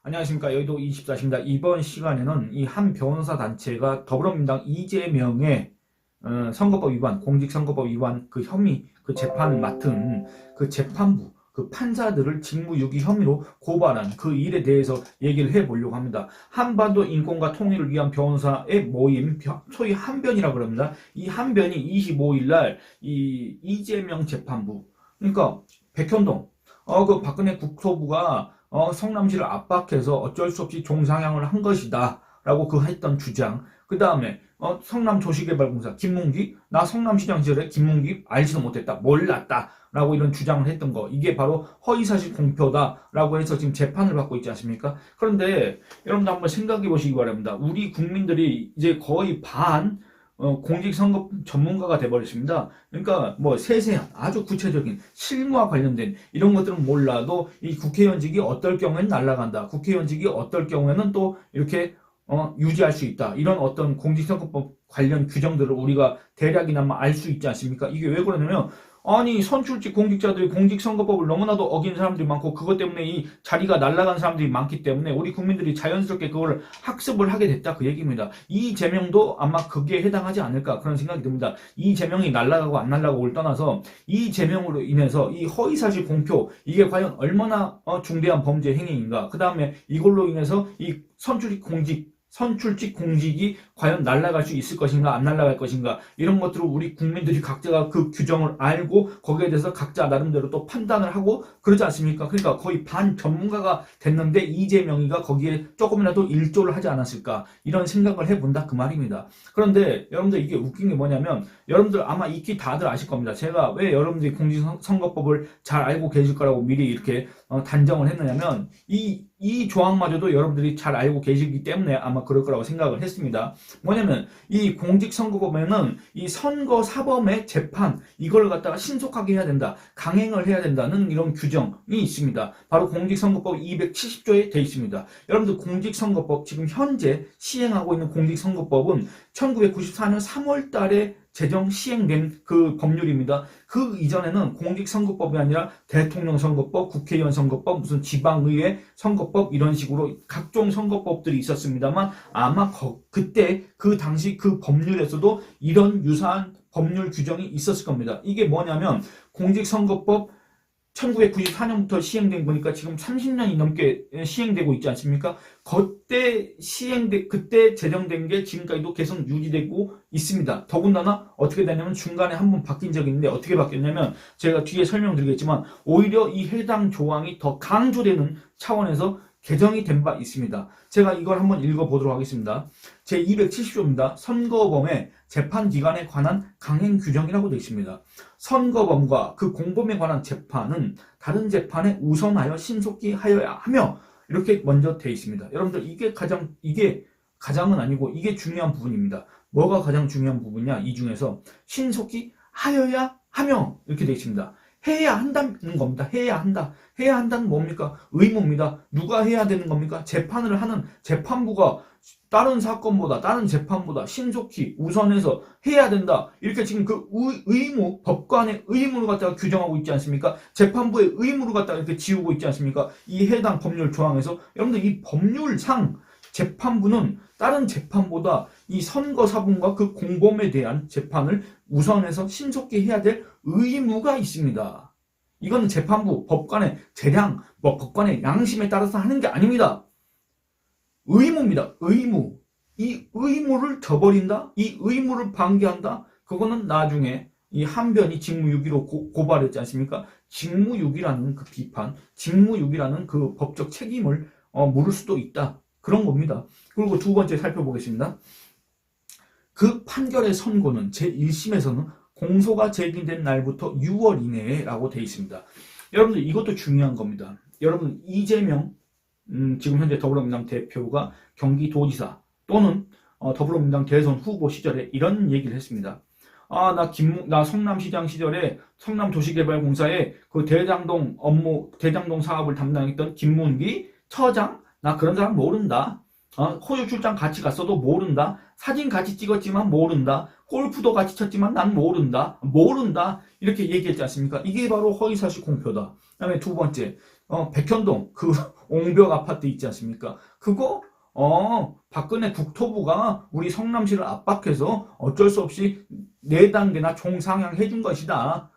안녕하십니까. 여의도 24시입니다. 이번 시간에는 이 한 변호사 단체가 더불어민주당 이재명의 선거법 위반, 공직선거법 위반 그 혐의, 그 재판을 맡은 그 재판부, 그 판사들을 직무유기 혐의로 고발한 그 일에 대해서 얘기를 해보려고 합니다. 한반도 인권과 통일을 위한 변호사의 모임, 소위 한변이라고 합니다. 이 한변이 25일 날 이 이재명 재판부, 그러니까 백현동, 그 박근혜 국토부가 성남시를 압박해서 어쩔 수 없이 종상향을 한 것이다 라고 그 했던 주장, 그 다음에 성남도시개발공사 김문기, 나 성남시장 시절에 김문기 알지도 못했다, 몰랐다 라고 이런 주장을 했던 거, 이게 바로 허위사실 공표다 라고 해서 지금 재판을 받고 있지 않습니까? 그런데 여러분들 한번 생각해 보시기 바랍니다. 우리 국민들이 이제 거의 반 공직선거 전문가가 돼버렸습니다. 그러니까 뭐 세세한 아주 구체적인 실무와 관련된 이런 것들은 몰라도 이 국회의원직이 어떨 경우에는 날아간다, 국회의원직이 어떨 경우에는 또 이렇게 유지할 수 있다, 이런 어떤 공직선거법 관련 규정들을 우리가 대략이나마 알 수 있지 않습니까? 이게 왜 그러냐면, 아니 선출직 공직자들이 공직선거법을 너무나도 어긴 사람들이 많고, 그것 때문에 이 자리가 날아간 사람들이 많기 때문에 우리 국민들이 자연스럽게 그걸 학습을 하게 됐다, 그 얘기입니다. 이재명도 아마 그게 해당하지 않을까 그런 생각이 듭니다. 이재명이 날아가고 안 날아가고를 떠나서 이재명으로 인해서 이 허위사실 공표, 이게 과연 얼마나 중대한 범죄 행위인가, 그 다음에 이걸로 인해서 이 선출직 공직이 과연 날아갈 수 있을 것인가 안 날아갈 것인가, 이런 것들을 우리 국민들이 각자가 그 규정을 알고 거기에 대해서 각자 나름대로 또 판단을 하고 그러지 않습니까? 그러니까 거의 반 전문가가 됐는데 이재명이가 거기에 조금이라도 일조를 하지 않았을까, 이런 생각을 해본다 그 말입니다. 그런데 여러분들 이게 웃긴 게 뭐냐면, 여러분들 아마 익히 다들 아실 겁니다. 제가 왜 여러분들이 공직선거법을 잘 알고 계실 거라고 미리 이렇게 단정을 했느냐면, 이 조항마저도 여러분들이 잘 알고 계시기 때문에 아마 그럴 거라고 생각을 했습니다. 뭐냐면 이 공직선거법에는 이 선거사범의 재판, 이걸 갖다가 신속하게 해야 된다, 강행을 해야 된다는 이런 규정이 있습니다. 바로 공직선거법 270조에 되어 있습니다. 여러분들 공직선거법 지금 현재 시행하고 있는 공직선거법은 1994년 3월 달에 제정 시행된 그 법률입니다. 그 이전에는 공직선거법이 아니라 대통령 선거법, 국회의원 선거법, 무슨 지방의회 선거법, 이런 식으로 각종 선거법들이 있었습니다만, 아마 그때 그 당시 그 법률에서도 이런 유사한 법률 규정이 있었을 겁니다. 이게 뭐냐면, 공직선거법 1994년부터 시행된 거니까 지금 30년이 넘게 시행되고 있지 않습니까? 그때 제정된 게 지금까지도 계속 유지되고 있습니다. 더군다나 어떻게 되냐면 중간에 한번 바뀐 적이 있는데, 어떻게 바뀌었냐면 제가 뒤에 설명드리겠지만, 오히려 이 해당 조항이 더 강조되는 차원에서 개정이 된 바 있습니다. 제가 이걸 한번 읽어보도록 하겠습니다. 제270조입니다. 선거범의 재판기간에 관한 강행 규정이라고 되어 있습니다. 선거범과 그 공범에 관한 재판은 다른 재판에 우선하여 신속히 하여야 하며, 이렇게 먼저 되어 있습니다. 여러분들 이게 가장은 아니고 이게 중요한 부분입니다. 뭐가 가장 중요한 부분이냐, 이 중에서 신속히 하여야 하며 이렇게 되어 있습니다. 해야 한다는 겁니다. 해야 한다. 해야 한다는 뭡니까? 의무입니다. 누가 해야 되는 겁니까? 재판을 하는 재판부가 다른 사건보다, 다른 재판보다 신속히 우선해서 해야 된다, 이렇게 지금 그 의무, 법관의 의무를 갖다가 규정하고 있지 않습니까? 재판부의 의무를 갖다가 이렇게 지우고 있지 않습니까? 이 해당 법률 조항에서. 여러분들 이 법률상 재판부는 다른 재판보다 이 선거사범과 그 공범에 대한 재판을 우선해서 신속히 해야 될 의무가 있습니다. 이거는 재판부, 법관의 재량, 법관의 양심에 따라서 하는 게 아닙니다. 의무입니다. 의무. 이 의무를 저버린다, 이 의무를 방기한다, 그거는 나중에 이 한변이 직무유기로 고발했지 않습니까? 직무유기라는 그 비판, 직무유기라는 그 법적 책임을 물을 수도 있다, 그런 겁니다. 그리고 두 번째 살펴보겠습니다. 그 판결의 선고는 제1심에서는 공소가 제기된 날부터 6월 이내에 라고 되어 있습니다. 여러분들 이것도 중요한 겁니다. 여러분 이재명 지금 현재 더불어민주당 대표가 경기도지사 또는 더불어민주당 대선 후보 시절에 이런 얘기를 했습니다. 나 성남시장 시절에 성남도시개발공사에 그 대장동 사업을 담당했던 김문기 처장, 나 그런 사람 모른다. 호주 출장 같이 갔어도 모른다. 사진 같이 찍었지만 모른다. 골프도 같이 쳤지만 난 모른다. 이렇게 얘기했지 않습니까? 이게 바로 허위사실 공표다. 그 다음에 두 번째, 백현동 그 옹벽 아파트 있지 않습니까? 그거 박근혜 국토부가 우리 성남시를 압박해서 어쩔 수 없이 4단계나 총상향해 준 것이다.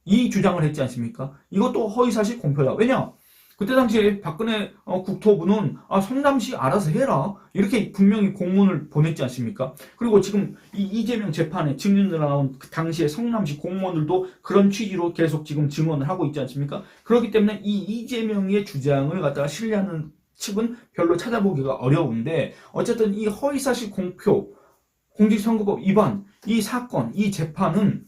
이 주장을 했지 않습니까? 이것도 허위사실 공표다. 왜냐? 그때 당시에 박근혜 국토부는 성남시 알아서 해라. 이렇게 분명히 공문을 보냈지 않습니까? 그리고 지금 이 이재명 재판에 증인들 나온 그 당시에 성남시 공무원들도 그런 취지로 계속 지금 증언을 하고 있지 않습니까? 그렇기 때문에 이 이재명의 주장을 갖다가 신뢰하는 측은 별로 찾아보기가 어려운데 어쨌든 이 허위사실 공표, 공직선거법 위반, 이 사건, 이 재판은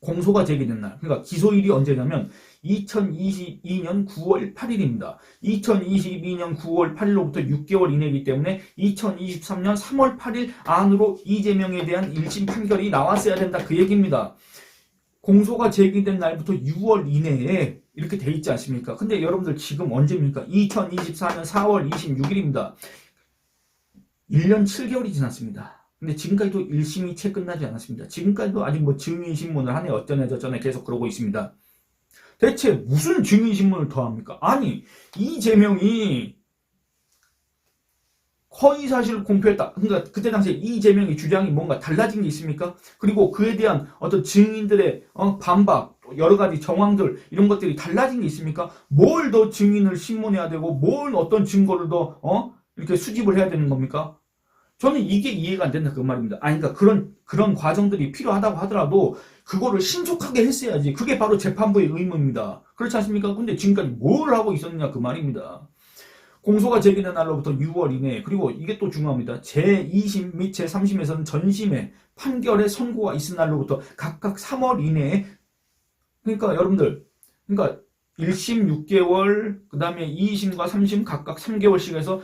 공소가 제기된 날, 그러니까 기소일이 언제냐면 2022년 9월 8일입니다. 2022년 9월 8일로부터 6개월 이내이기 때문에 2023년 3월 8일 안으로 이재명에 대한 1심 판결이 나왔어야 된다. 그 얘기입니다. 공소가 제기된 날부터 6월 이내에 이렇게 돼 있지 않습니까? 근데 여러분들 지금 언제입니까? 2024년 4월 26일입니다. 1년 7개월이 지났습니다. 근데 지금까지도 1심이 채 끝나지 않았습니다. 지금까지도 아직 뭐 증인신문을 하네 어쩌네 저쩌네 계속 그러고 있습니다. 대체 무슨 증인신문을 더 합니까? 아니 이재명이 허위사실을 공표했다. 그러니까 그때 당시에 이재명의 주장이 뭔가 달라진 게 있습니까? 그리고 그에 대한 어떤 증인들의 반박, 여러 가지 정황들 이런 것들이 달라진 게 있습니까? 뭘 더 증인을 신문해야 되고 뭘 어떤 증거를 더 이렇게 수집을 해야 되는 겁니까? 저는 이게 이해가 안 된다 그 말입니다. 그러니까 그런 과정들이 필요하다고 하더라도 그거를 신속하게 했어야지. 그게 바로 재판부의 의무입니다. 그렇지 않습니까? 근데 지금까지 뭘 하고 있었느냐 그 말입니다. 공소가 제기된 날로부터 6월 이내에, 그리고 이게 또 중요합니다. 제2심 및 제3심에서는 전심의 판결의 선고가 있은 날로부터 각각 3월 이내에, 그러니까 여러분들, 그러니까 1심 6개월, 그 다음에 2심과 3심 각각 3개월씩 해서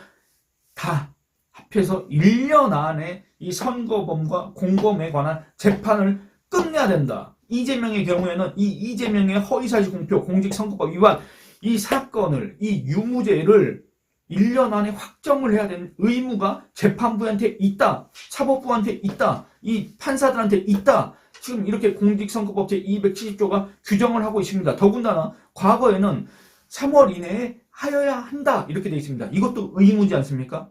다 합해서 1년 안에 이 선거범과 공범에 관한 재판을 끝내야 된다. 이재명의 경우에는 이 이재명의 허위사실 공표, 공직선거법 위반 이 사건을, 이 유무죄를 1년 안에 확정을 해야 되는 의무가 재판부한테 있다. 사법부한테 있다. 이 판사들한테 있다. 지금 이렇게 공직선거법 제270조가 규정을 하고 있습니다. 더군다나 과거에는 3월 이내에 하여야 한다. 이렇게 되어 있습니다. 이것도 의무지 않습니까?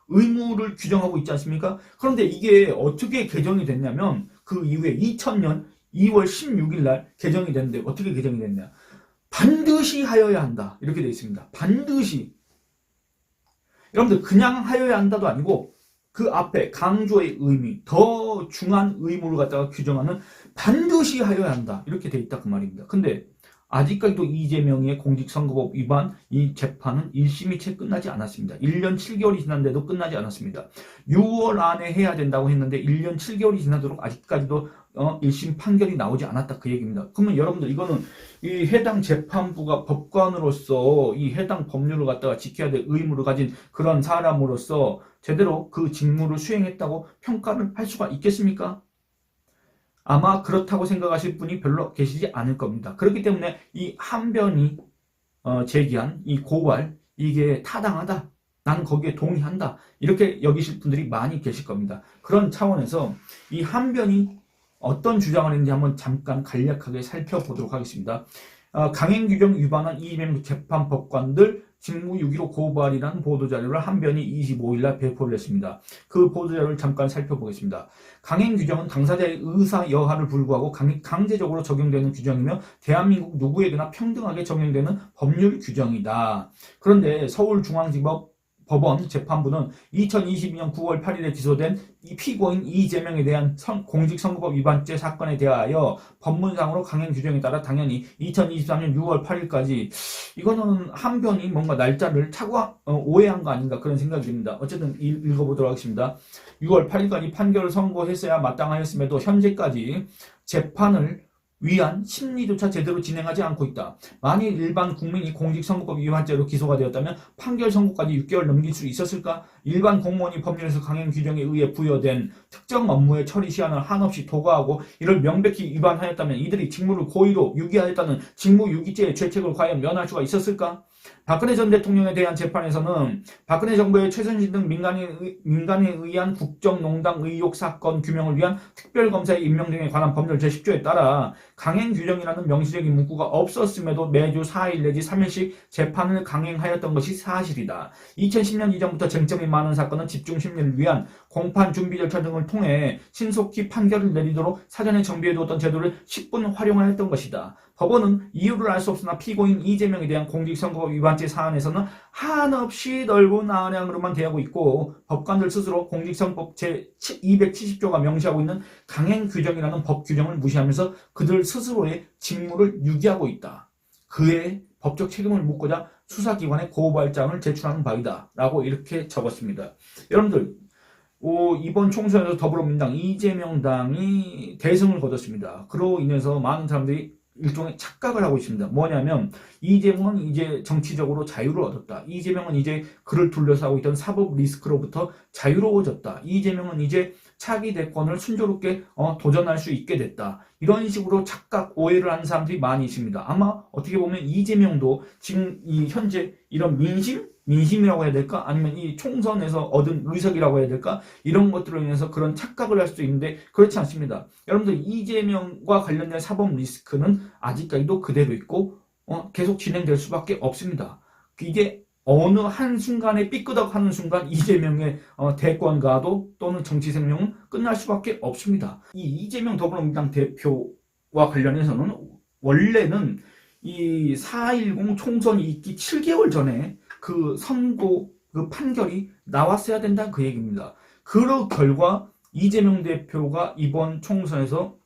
의무를 규정하고 있지 않습니까? 그런데 이게 어떻게 개정이 됐냐면 그 이후에 2000년 2월 16일 날 개정이 됐는데 어떻게 개정이 됐냐? 반드시 하여야 한다. 이렇게 되어 있습니다. 반드시. 여러분들 그냥 하여야 한다도 아니고 그 앞에 강조의 의미, 더 중한 의무를 갖다가 규정하는 반드시 하여야 한다. 이렇게 돼 있다 그 말입니다. 근데 아직까지도 이재명의 공직선거법 위반 이 재판은 1심이 채 끝나지 않았습니다. 1년 7개월이 지났는데도 끝나지 않았습니다. 6월 안에 해야 된다고 했는데 1년 7개월이 지나도록 아직까지도 1심 판결이 나오지 않았다 그 얘기입니다. 그러면 여러분들 이거는 이 해당 재판부가 법관으로서 이 해당 법률을 갖다가 지켜야 될 의무를 가진 그런 사람으로서 제대로 그 직무를 수행했다고 평가를 할 수가 있겠습니까? 아마 그렇다고 생각하실 분이 별로 계시지 않을 겁니다. 그렇기 때문에 이 한변이 제기한 이 고발, 이게 타당하다. 나는 거기에 동의한다. 이렇게 여기실 분들이 많이 계실 겁니다. 그런 차원에서 이 한변이 어떤 주장을 했는지 한번 잠깐 간략하게 살펴보도록 하겠습니다. 강행규정 위반한 이재명 재판법관들 직무유기로 고발이라는 보도자료를 한변이 25일날 배포를 했습니다. 그 보도자료를 잠깐 살펴보겠습니다. 강행규정은 당사자의 의사 여하를 불구하고 강제적으로 적용되는 규정이며 대한민국 누구에게나 평등하게 적용되는 법률 규정이다. 그런데 서울중앙지법 법원 재판부는 2022년 9월 8일에 기소된 이 피고인 이재명에 대한 공직선거법 위반죄 사건에 대하여 법문상으로 강행 규정에 따라 당연히 2023년 6월 8일까지 이거는 한변이 뭔가 날짜를 오해한 거 아닌가 그런 생각이 듭니다. 어쨌든 읽어보도록 하겠습니다. 6월 8일까지 판결을 선고했어야 마땅하였음에도 현재까지 재판을 위한 심리조차 제대로 진행하지 않고 있다. 만일 일반 국민이 공직선거법 위반죄로 기소가 되었다면 판결 선고까지 6개월 넘길 수 있었을까? 일반 공무원이 법률에서 강행 규정에 의해 부여된 특정 업무의 처리 시한을 한없이 도과하고 이를 명백히 위반하였다면 이들이 직무를 고의로 유기하였다는 직무유기죄의 죄책을 과연 면할 수가 있었을까? 박근혜 전 대통령에 대한 재판에서는 박근혜 정부의 최순실 등 민간에 의한 국정농단 의혹 사건 규명을 위한 특별검사의 임명 등에 관한 법률 제10조에 따라 강행 규정이라는 명시적인 문구가 없었음에도 매주 4일 내지 3일씩 재판을 강행하였던 것이 사실이다. 2010년 이전부터 쟁점이 많은 사건은 집중 심리를 위한 공판 준비 절차 등을 통해 신속히 판결을 내리도록 사전에 정비해두었던 제도를 10분 활용하였던 것이다. 법원은 이유를 알 수 없으나 피고인 이재명에 대한 공직선거법 위반죄 사안에서는 한없이 넓은 아량으로만 대하고 있고 법관들 스스로 공직선거법 제270조가 명시하고 있는 강행 규정이라는 법 규정을 무시하면서 그들 스스로의 직무를 유기하고 있다. 그의 법적 책임을 묻고자 수사기관에 고발장을 제출하는 바이다. 라고 이렇게 적었습니다. 여러분들 이번 총선에서 더불어민주당 이재명 당이 대승을 거뒀습니다. 그로 인해서 많은 사람들이 일종의 착각을 하고 있습니다. 뭐냐면 이재명은 이제 정치적으로 자유를 얻었다. 이재명은 이제 그를 둘러싸고 있던 사법 리스크로부터 자유로워졌다. 이재명은 이제 차기 대권을 순조롭게 도전할 수 있게 됐다. 이런 식으로 착각, 오해를 하는 사람들이 많이 있습니다. 아마 어떻게 보면 이재명도 지금 이 현재 이런 민심이라고 해야 될까? 아니면 이 총선에서 얻은 의석이라고 해야 될까? 이런 것들로 인해서 그런 착각을 할 수도 있는데 그렇지 않습니다. 여러분들 이재명과 관련된 사법 리스크는 아직까지도 그대로 있고 계속 진행될 수밖에 없습니다. 이게 어느 한순간에 삐끄덕하는 순간 이재명의 대권가도 또는 정치 생명은 끝날 수밖에 없습니다. 이 이재명 더불어민주당 대표와 관련해서는 원래는 이 4.10 총선이 있기 7개월 전에 그 선고, 그 판결이 나왔어야 된다 그 얘기입니다. 그 결과 이재명 대표가 이번 총선에서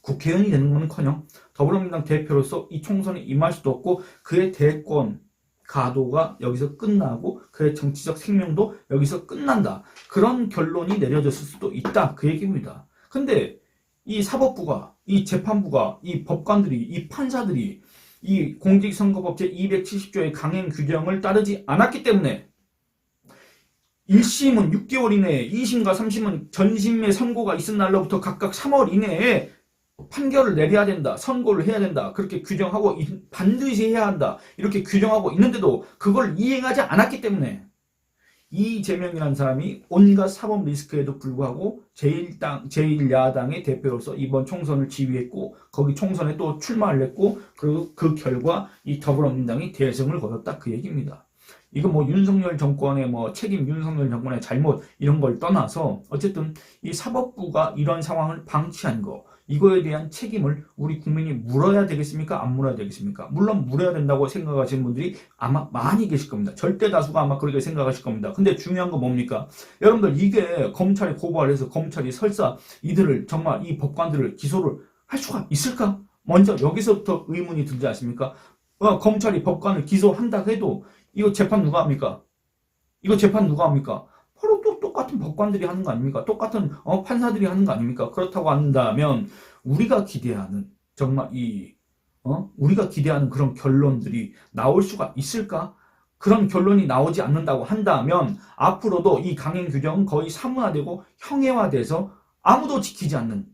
국회의원이 되는 것은커녕 더불어민주당 대표로서 이 총선에 임할 수도 없고 그의 대권 가도가 여기서 끝나고 그의 정치적 생명도 여기서 끝난다. 그런 결론이 내려졌을 수도 있다 그 얘기입니다. 근데 이 사법부가, 이 재판부가, 이 법관들이, 이 판사들이 이 공직선거법 제270조의 강행 규정을 따르지 않았기 때문에 1심은 6개월 이내에 2심과 3심은 전심의 선고가 있은 날로부터 각각 3월 이내에 판결을 내려야 된다. 선고를 해야 된다. 그렇게 규정하고 반드시 해야 한다. 이렇게 규정하고 있는데도 그걸 이행하지 않았기 때문에 이재명이라는 사람이 온갖 사법 리스크에도 불구하고 제1야당의 대표로서 이번 총선을 지휘했고 거기 총선에 또 출마를 했고 그리고 그 결과 이 더불어민주당이 대승을 거뒀다 그 얘기입니다. 이거 뭐 윤석열 정권의 책임, 윤석열 정권의 잘못 이런 걸 떠나서 어쨌든 이 사법부가 이런 상황을 방치한 거 이거에 대한 책임을 우리 국민이 물어야 되겠습니까? 안 물어야 되겠습니까? 물론 물어야 된다고 생각하시는 분들이 아마 많이 계실 겁니다. 절대 다수가 아마 그렇게 생각하실 겁니다. 근데 중요한 건 뭡니까? 여러분들 이게 검찰이 고발을 해서 검찰이 설사 이들을 정말 이 법관들을 기소를 할 수가 있을까? 먼저 여기서부터 의문이 들지 않습니까? 검찰이 법관을 기소한다 해도 이거 재판 누가 합니까? 이거 재판 누가 합니까? 바로 또 똑같은 법관들이 하는 거 아닙니까? 똑같은 판사들이 하는 거 아닙니까? 그렇다고 한다면 우리가 기대하는 정말 우리가 기대하는 그런 결론들이 나올 수가 있을까? 그런 결론이 나오지 않는다고 한다면 앞으로도 이 강행 규정은 거의 사무화되고 형해화돼서 아무도 지키지 않는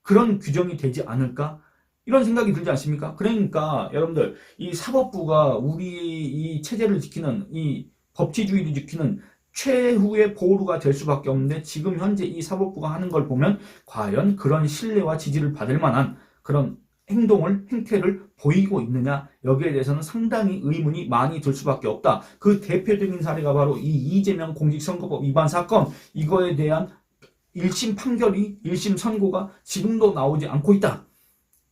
그런 규정이 되지 않을까? 이런 생각이 들지 않습니까? 그러니까 여러분들 이 사법부가 우리 이 체제를 지키는 이 법치주의를 지키는 최후의 보루가 될 수밖에 없는데 지금 현재 이 사법부가 하는 걸 보면 과연 그런 신뢰와 지지를 받을 만한 그런 행태를 보이고 있느냐 여기에 대해서는 상당히 의문이 많이 들 수밖에 없다. 그 대표적인 사례가 바로 이 이재명 공직선거법 위반 사건 이거에 대한 1심 판결이 1심 선고가 지금도 나오지 않고 있다.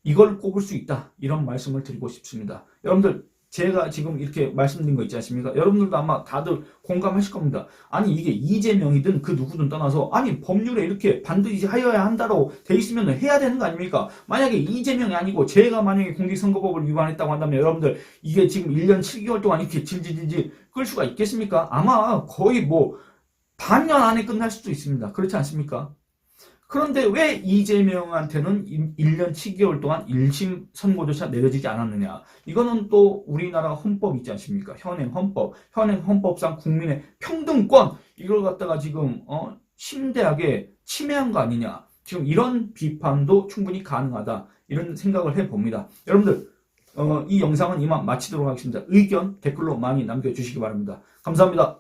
이걸 꼽을 수 있다. 이런 말씀을 드리고 싶습니다. 여러분들 제가 지금 이렇게 말씀드린 거 있지 않습니까? 여러분들도 아마 다들 공감하실 겁니다. 아니 이게 이재명이든 그 누구든 떠나서 아니 법률에 이렇게 반드시 하여야 한다고 돼 있으면 해야 되는 거 아닙니까? 만약에 이재명이 아니고 제가 만약에 공직선거법을 위반했다고 한다면 여러분들 이게 지금 1년 7개월 동안 이렇게 질질질질 끌 수가 있겠습니까? 아마 거의 반년 안에 끝날 수도 있습니다. 그렇지 않습니까? 그런데 왜 이재명한테는 1년 7개월 동안 1심 선고조차 내려지지 않았느냐. 이거는 또 우리나라 헌법 있지 않습니까? 현행 헌법상 국민의 평등권 이걸 갖다가 지금 심대하게 침해한 거 아니냐. 지금 이런 비판도 충분히 가능하다. 이런 생각을 해봅니다. 여러분들 이 영상은 이만 마치도록 하겠습니다. 의견 댓글로 많이 남겨주시기 바랍니다. 감사합니다.